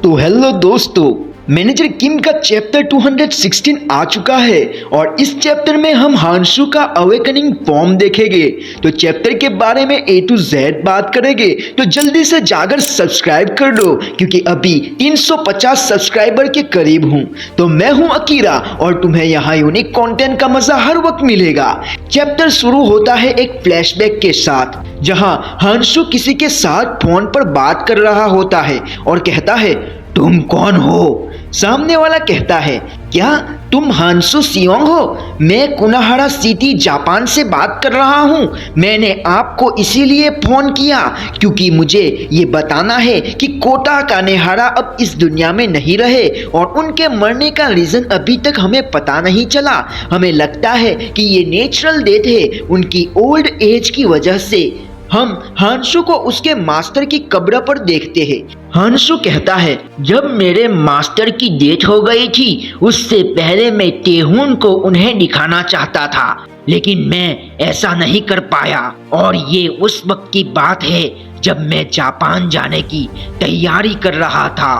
तो हेलो दोस्तों, मैनेजर किम का चैप्टर 216 आ चुका है और इस चैप्टर में हम हांशु का अवेकनिंग फॉर्म देखेंगे। तो चैप्टर के बारे में A to Z बात करेंगे, तो जल्दी से जाकर सब्सक्राइब कर दो क्योंकि अभी 350 सब्सक्राइबर के करीब हूँ। तो मैं हूँ अकीरा और तुम्हें यहाँ यूनिक कंटेंट का मजा हर वक्त मिलेगा। चैप्टर शुरू होता है एक फ्लैशबैक के साथ, जहाँ हांशु किसी के साथ फोन पर बात कर रहा होता है और कहता है, तुम कौन हो? सामने वाला कहता है, क्या तुम हांशु सियोंग हो? मैं कुनाहारा सिटी जापान से बात कर रहा हूँ। मैंने आपको इसीलिए फोन किया क्योंकि मुझे ये बताना है कि कोटा कानेहारा अब इस दुनिया में नहीं रहे और उनके मरने का रीजन अभी तक हमें पता नहीं चला। हमें लगता है कि ये नेचुरल डेथ है, उनकी ओल्ड एज की वजह से। हम हांशु को उसके मास्टर की कब्र पर देखते हैं। हांशु कहता है, जब मेरे मास्टर की डेथ हो गई थी उससे पहले मैं तेहून को उन्हें दिखाना चाहता था, लेकिन मैं ऐसा नहीं कर पाया। और ये उस वक्त की बात है जब मैं जापान जाने की तैयारी कर रहा था।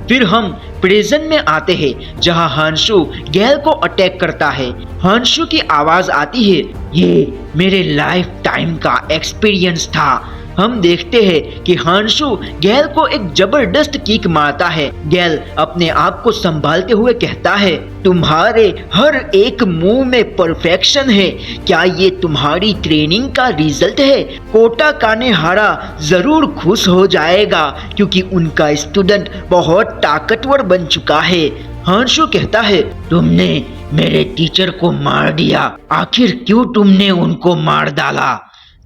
फिर हम प्रिजन में आते हैं जहां हांशु गैल को अटैक करता है। हांशु की आवाज आती है, ये मेरे लाइफ टाइम का एक्सपीरियंस था। हम देखते हैं कि हांशु गैल को एक जबरदस्त किक मारता है। गैल अपने आप को संभालते हुए कहता है, तुम्हारे हर एक मूव में परफेक्शन है। क्या ये तुम्हारी ट्रेनिंग का रिजल्ट है? कोटा कानेहारा जरूर खुश हो जाएगा क्योंकि उनका स्टूडेंट बहुत ताकतवर बन चुका है। हांशु कहता है, तुमने मेरे टीचर को मार दिया, आखिर क्यों तुमने उनको मार डाला?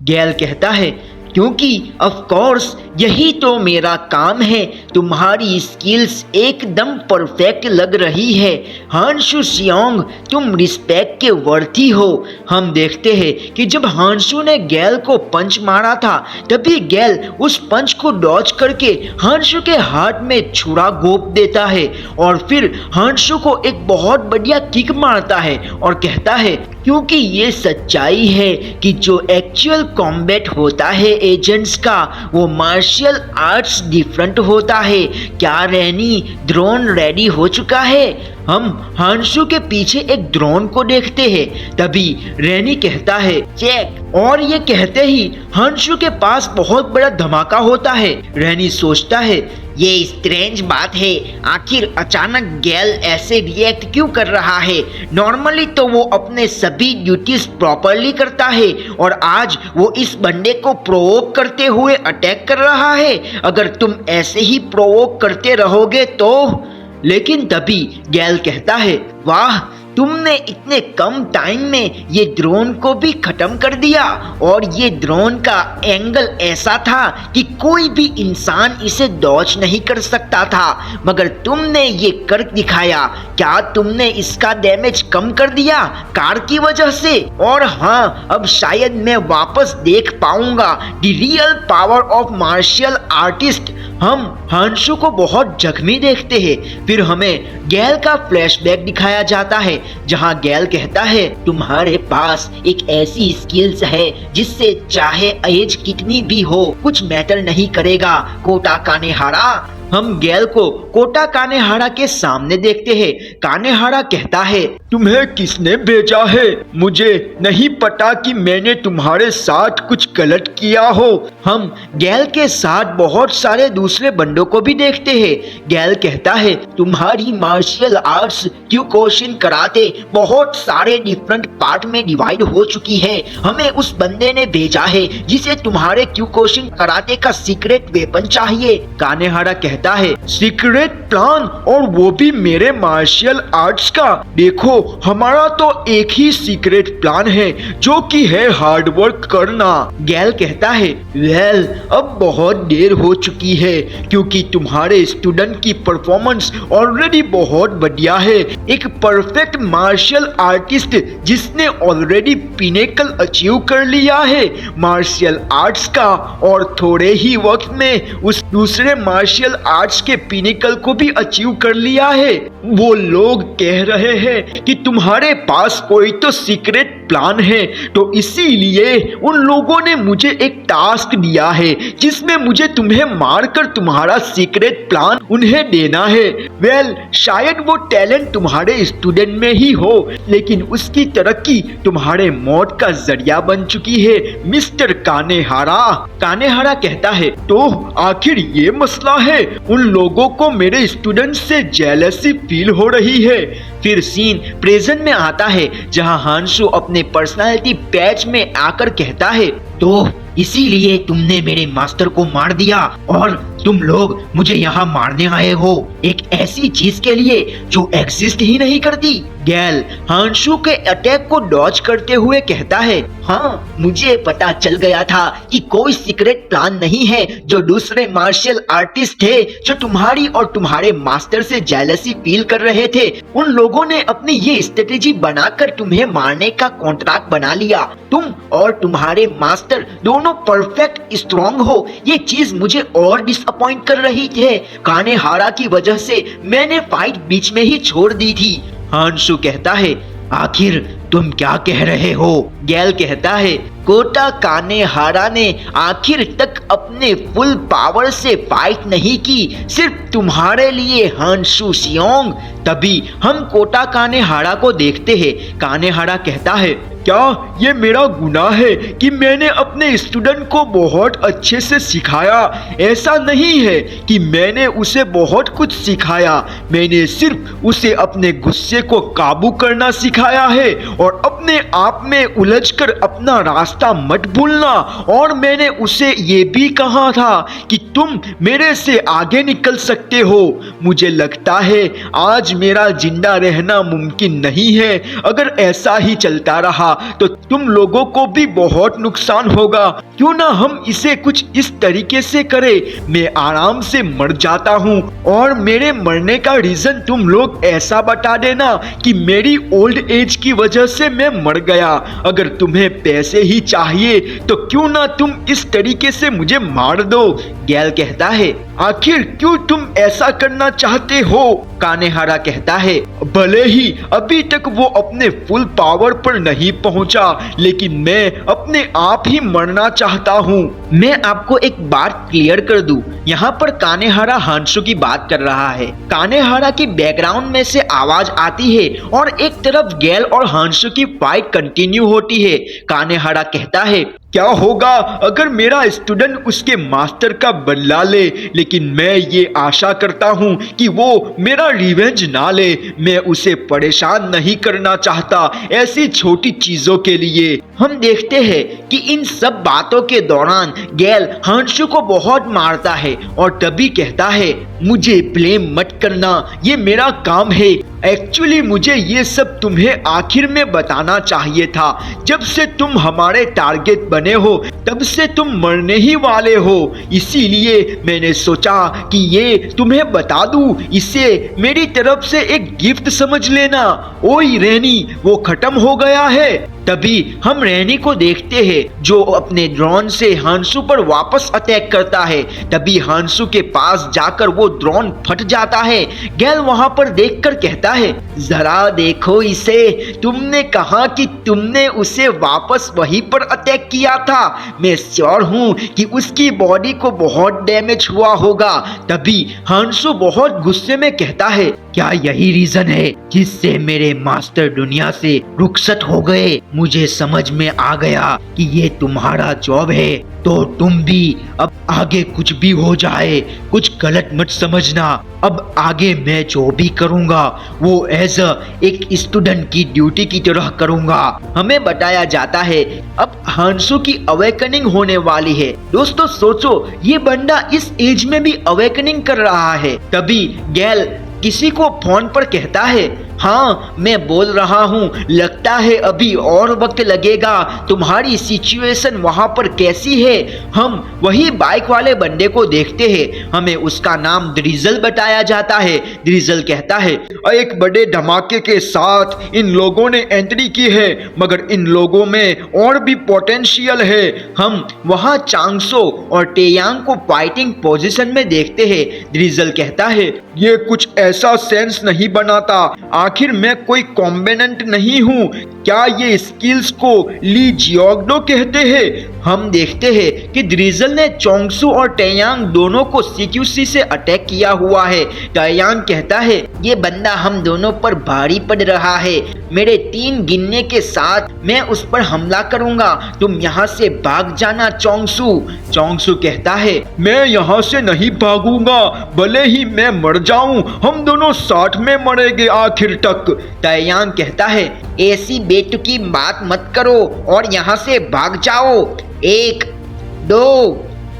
गैल कहता है, क्योंकि ऑफ कोर्स यही तो मेरा काम है। तुम्हारी स्किल्स एकदम परफेक्ट लग रही है। हांशु सियोंग, तुम रिस्पेक्ट के वर्थी हो। हम देखते हैं कि जब हांशु ने गैल को पंच मारा था तभी गैल उस पंच को डॉज करके हांशु के हाथ में छुरा घोंप देता है और फिर हांशु को एक बहुत बढ़िया किक मारता है और कहता है, क्योंकि ये सच्चाई है कि जो एक्चुअल कॉम्बैट होता है एजेंट्स का, वो मार्शल आर्ट्स डिफरेंट होता है। क्या रैनी ड्रोन रेडी हो चुका है? हम हांशु के पीछे एक ड्रोन को देखते हैं। तभी रैनी कहता है, चेक। और ये कहते ही हांशु के पास बहुत बड़ा धमाका होता है। रैनी सोचता है, ये स्ट्रेंज बात है, आखिर अचानक गैल ऐसे रिएक्ट क्यों कर रहा है? नॉर्मली तो वो अपने सभी ड्यूटीज प्रॉपरली करता है और आज वो इस बंदे को प्रोवोक करते हुए अटैक कर रहा है। अगर तुम ऐसे ही प्रोवोक करते रहोगे तो। लेकिन तभी गैल कहता है, वाह, तुमने इतने कम टाइम में ये ड्रोन को भी खत्म कर दिया। और ये ड्रोन का एंगल ऐसा था कि कोई भी इंसान इसे डॉज नहीं कर सकता था, मगर तुमने ये कर दिखाया। क्या तुमने इसका डैमेज कम कर दिया कार की वजह से? और हाँ, अब शायद मैं वापस देख पाऊंगा the real power of martial artist. हम हांशु को बहुत जख्मी देखते हैं। फिर हमें गैल का फ्लैशबैक दिखाया जाता है जहां गैल कहता है, तुम्हारे पास एक ऐसी स्किल्स है जिससे चाहे एज कितनी भी हो कुछ मैटर नहीं करेगा। कोटा कानेहारा। हम गैल को कोटा कानेहारा के सामने देखते हैं। कानेहारा कहता है, तुम्हें किसने भेजा है? मुझे नहीं पता कि मैंने तुम्हारे साथ कुछ गलत किया हो। हम गैल के साथ बहुत सारे दूसरे बंदों को भी देखते हैं। गैल कहता है, तुम्हारी मार्शल आर्ट्स क्योकुशिन कराटे बहुत सारे डिफरेंट पार्ट में डिवाइड हो चुकी है। हमें उस बंदे ने भेजा है जिसे तुम्हारे क्योकुशिन कराटे का सीक्रेट वेपन चाहिए। कानेहारा कहता है, सीक्रेट प्लान, और वो भी मेरे मार्शल आर्ट्स का? देखो, हमारा तो एक ही सीक्रेट प्लान है जो कि है हार्ड वर्क करना। गैल कहता है, वेल, अब बहुत देर हो चुकी है क्योंकि तुम्हारे स्टूडेंट की परफॉर्मेंस ऑलरेडी बहुत बढ़िया है। एक परफेक्ट मार्शल आर्टिस्ट जिसने ऑलरेडी पिनेकल अचीव कर लिया है मार्शल आर्ट्स का, और थोड़े ही वक्त में उस दूसरे मार्शल आर्ट्स के पिनेकल को भी अचीव कर लिया है। वो लोग कह रहे हैं कि तुम्हारे पास कोई तो सीक्रेट प्लान है हैं, तो इसीलिए उन लोगों ने मुझे एक टास्क दिया है जिसमें मुझे तुम्हें मारकर तुम्हारा सीक्रेट प्लान उन्हें देना है। वेल, शायद वो टैलेंट तुम्हारे स्टूडेंट में ही हो, लेकिन उसकी तरक्की तुम्हारे मौत का जरिया बन चुकी है मिस्टर कानेहारा। कानेहारा कहता है, तो आखिर ये मसला है, उन लोगों को मेरे स्टूडेंट से जेलसी फील हो रही है। फिर सीन प्रेजेंट में आता है जहां हांशु अपने पर्सनालिटी पैच में आकर कहता है, तो इसीलिए तुमने मेरे मास्टर को मार दिया और तुम लोग मुझे यहाँ मारने आए हो एक ऐसी चीज के लिए जो एग्जिस्ट ही नहीं करती। गैल हांशु के अटैक को डॉज करते हुए कहता है, हाँ मुझे पता चल गया था कि कोई सीक्रेट प्लान नहीं है। जो दूसरे मार्शल आर्टिस्ट थे जो तुम्हारी और तुम्हारे मास्टर से जेलसी फील कर रहे थे, उन लोगों ने अपनी ये स्ट्रेटेजी बनाकर तुम्हें मारने का कॉन्ट्रैक्ट बना लिया। तुम और तुम्हारे मास्टर दोनों परफेक्ट स्ट्रॉन्ग हो, ये चीज मुझे और डिसअपॉइंट कर रही है। कानेहारा की वजह से मैंने फाइट बीच में ही छोड़ दी थी। हांशु कहता है, आखिर तुम क्या कह रहे हो? गैल कहता है, कोटा कानेहारा ने आखिर तक अपने फुल पावर से फाइट नहीं की, सिर्फ तुम्हारे लिए हांशु सियोंग। तभी हम कोटा कानेहारा को देखते हैं। कानेहारा कहता है, क्या ये मेरा गुनाह है कि मैंने अपने स्टूडेंट को बहुत अच्छे से सिखाया? ऐसा नहीं है कि मैंने उसे बहुत कुछ सिखाया, मैंने सिर्फ उसे अपने गुस्से को काबू करना सिखाया है और अपने आप में उलझकर अपना रास्ता मत भूलना। और मैंने उसे ये भी कहा था कि तुम मेरे से आगे निकल सकते हो। मुझे लगता है आज मेरा जिंदा रहना मुमकिन नहीं है। अगर ऐसा ही चलता रहा तो तुम लोगों को भी बहुत नुकसान होगा। क्यों ना हम इसे कुछ इस तरीके से करें, मैं आराम से मर जाता हूँ और मेरे मरने का रीजन तुम लोग ऐसा बता देना कि मेरी ओल्ड एज की वजह से मैं मर गया। अगर तुम्हें पैसे ही चाहिए तो क्यों ना तुम इस तरीके से मुझे मार दो। गैल कहता है, आखिर क्यों तुम ऐसा करना चाहते हो? कानेहारा कहता है, भले ही अभी तक वो अपने फुल पावर पर नहीं पहुंचा, लेकिन मैं अपने आप ही मरना चाहता हूँ। मैं आपको एक बात क्लियर कर दूं, यहाँ पर कानेहारा हांशु की बात कर रहा है। कानेहारा की बैकग्राउंड में से आवाज आती है और एक तरफ गैल और हांशु की फाइट कंटिन्यू होती है। कानेहारा कहता है, क्या होगा अगर मेरा स्टूडेंट उसके मास्टर का बदला ले, लेकिन मैं ये आशा करता हूँ कि वो मेरा रिवेंज ना ले। मैं उसे परेशान नहीं करना चाहता ऐसी छोटी चीजों के लिए। हम देखते हैं कि इन सब बातों के दौरान गैल हांशु को बहुत मारता है और तभी कहता है, मुझे ब्लेम मत करना, ये मेरा काम है। एक्चुअली मुझे ये सब तुम्हें आखिर में बताना चाहिए था। जब से तुम हमारे टारगेट बने हो तब से तुम मरने ही वाले हो, इसीलिए मैंने सोचा कि ये तुम्हें बता दूं। इसे मेरी तरफ से एक गिफ्ट समझ लेना। ओए रैनी, वो खत्म हो गया है। तभी हम रैनी को देखते हैं जो अपने ड्रोन से हांशु पर वापस अटैक करता है। तभी हांशु के पास जाकर वो ड्रोन फट जाता है। गैल वहां पर देखकर कहता है, जरा देखो इसे, तुमने कहा कि तुमने उसे वापस वहीं पर अटैक किया था। मैं श्योर हूँ कि उसकी बॉडी को बहुत डैमेज हुआ होगा। तभी हांशु बहुत गुस्से में कहता है, क्या यही रीजन है जिससे मेरे मास्टर दुनिया से रुखसत हो गए? मुझे समझ में आ गया कि ये तुम्हारा जॉब है, तो तुम भी अब आगे कुछ भी हो जाए कुछ गलत मत समझना। अब आगे मैं जो भी करूंगा वो एज एक स्टूडेंट की ड्यूटी की तरह करूंगा। हमें बताया जाता है अब हांशु की अवेकनिंग होने वाली है। दोस्तों सोचो, ये बंदा इस एज में भी अवेकनिंग कर रहा है। तभी गैल किसी को फोन पर कहता है, हाँ मैं बोल रहा हूँ, लगता है अभी और वक्त लगेगा। तुम्हारी सिचुएशन वहाँ पर कैसी है? हम वही बाइक वाले बंदे को देखते हैं। हमें उसका नाम ड्रीजल बताया जाता है। ड्रीजल कहता है, एक बड़े धमाके के साथ इन लोगों ने एंट्री की है, मगर इन लोगों में और भी पोटेंशियल है। हम वहाँ चांगसो और टेयांग को फाइटिंग पोजीशन में देखते हैं। ड्रीजल कहता है, ये कुछ ऐसा सेंस नहीं बनाता। आखिर मैं कोई कॉम्बिनेंट नहीं हूँ? क्या ये स्किल्स को ली जियोग्डो कहते हैं? हम देखते हैं कि ड्रिजल ने चोंगसू और टैयांग दोनों को सीक्यूसी से अटैक किया हुआ है। टैयांग कहता है, ये बंदा हम दोनों पर भारी पड़ रहा है, मेरे 3 गिनने के साथ मैं उस पर हमला करूंगा, तुम यहाँ से भाग जाना चोंगसू। चोंगसू कहता है, मैं यहाँ से नहीं भागूंगा, भले ही मैं मर जाऊं, हम दोनों साथ में मरेंगे आखिर तक। टैयांग कहता है, ऐसी बेतुकी बात मत करो और यहाँ से भाग जाओ। 1 2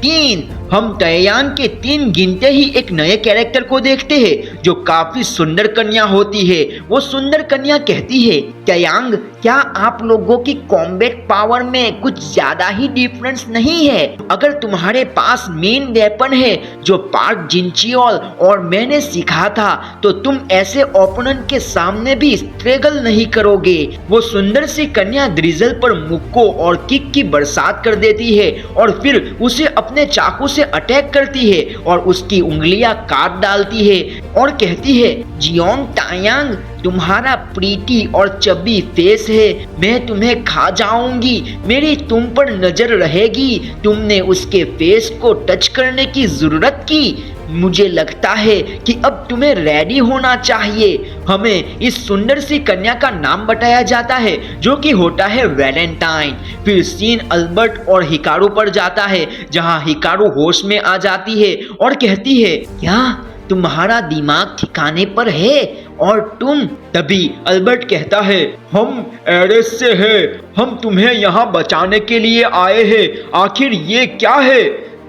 3। हम टैयांग के 3 गिनते ही एक नए कैरेक्टर को देखते हैं जो काफी सुंदर कन्या होती है। वो सुंदर कन्या कहती है, टैयांग क्या आप लोगों की कॉम्बैट पावर में कुछ ज्यादा ही डिफरेंस नहीं है? अगर तुम्हारे पास मेन वेपन है जो पार्क जिनचियोल और मैंने सीखा था तो तुम ऐसे ओपोनेंट के सामने भी स्ट्रगल नहीं करोगे। वो सुंदर सी कन्या ड्रिजल पर मुक्को और किक की बरसात कर देती है और फिर उसे अपने चाकू से अटैक करती है और उसकी उंगलियां काट डालती है और कहती है, जियोंग टैयांग तुम्हारा प्रीटी और चबी फेस है, मैं तुम्हें खा जाऊंगी, मेरी तुम पर नजर रहेगी, तुमने उसके फेस को टच करने की जरूरत की, मुझे लगता है कि अब तुम्हें रेडी होना चाहिए। हमें इस सुंदर सी कन्या का नाम बताया जाता है जो कि होता है वैलेंटाइन। फिर सीन अल्बर्ट और हिकारू पर जाता है जहां हिकारू होश में आ जाती है और कहती है, क्या तुम्हारा दिमाग ठिकाने पर है? और तुम? तभी अल्बर्ट कहता है, हम एरेस से हैं, हम तुम्हें यहाँ बचाने के लिए आए हैं, आखिर ये क्या है?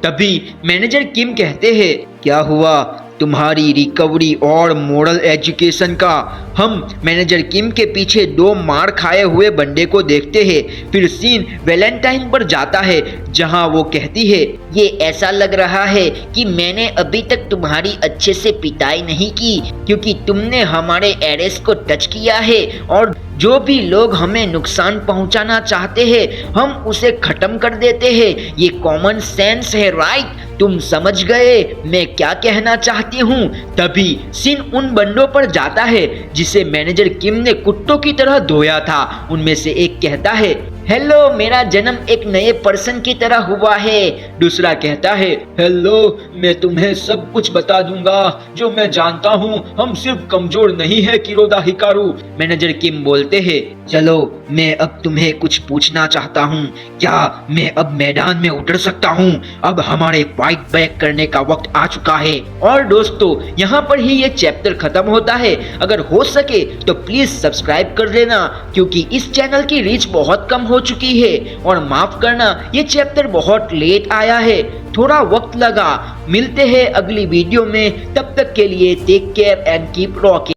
तभी मैनेजर किम कहते हैं, क्या हुआ तुम्हारी रिकवरी और मॉरल एजुकेशन का? हम मैनेजर किम के पीछे 2 मार खाए हुए बंदे को देखते हैं। फिर सीन वैलेंटाइन पर जाता है जहां वो कहती है, ये ऐसा लग रहा है कि मैंने अभी तक तुम्हारी अच्छे से पिटाई नहीं की क्योंकि तुमने हमारे एरेस को टच किया है और जो भी लोग हमें नुकसान पहुंचाना चाहते हैं हम उसे खत्म कर देते हैं। ये कॉमन सेंस है, राइट? तुम समझ गए मैं क्या कहना चाहती हूँ। तभी सीन उन बंदों पर जाता है जिसे मैनेजर किम ने कुत्तों की तरह धोया था। उनमें से एक कहता है, हेलो, मेरा जन्म एक नए पर्सन की तरह हुआ है। दूसरा कहता है, हेलो, मैं तुम्हें सब कुछ बता दूंगा जो मैं जानता हूँ, हम सिर्फ कमजोर नहीं है किरोदा हिकारू। मैनेजर किम बोलते हैं, चलो मैं अब तुम्हें कुछ पूछना चाहता हूँ, क्या मैं अब मैदान में उतर सकता हूँ? अब हमारे फाइट बैक करने का वक्त आ चुका है। और दोस्तों यहाँ पर ही ये चैप्टर खत्म होता है। अगर हो सके तो प्लीज सब्सक्राइब कर देना क्योंकि इस चैनल की रीच बहुत कम हो चुकी है। और माफ करना, ये चैप्टर बहुत लेट आया है, थोड़ा वक्त लगा। मिलते हैं अगली वीडियो में, तब तक के लिए take care and keep rocking.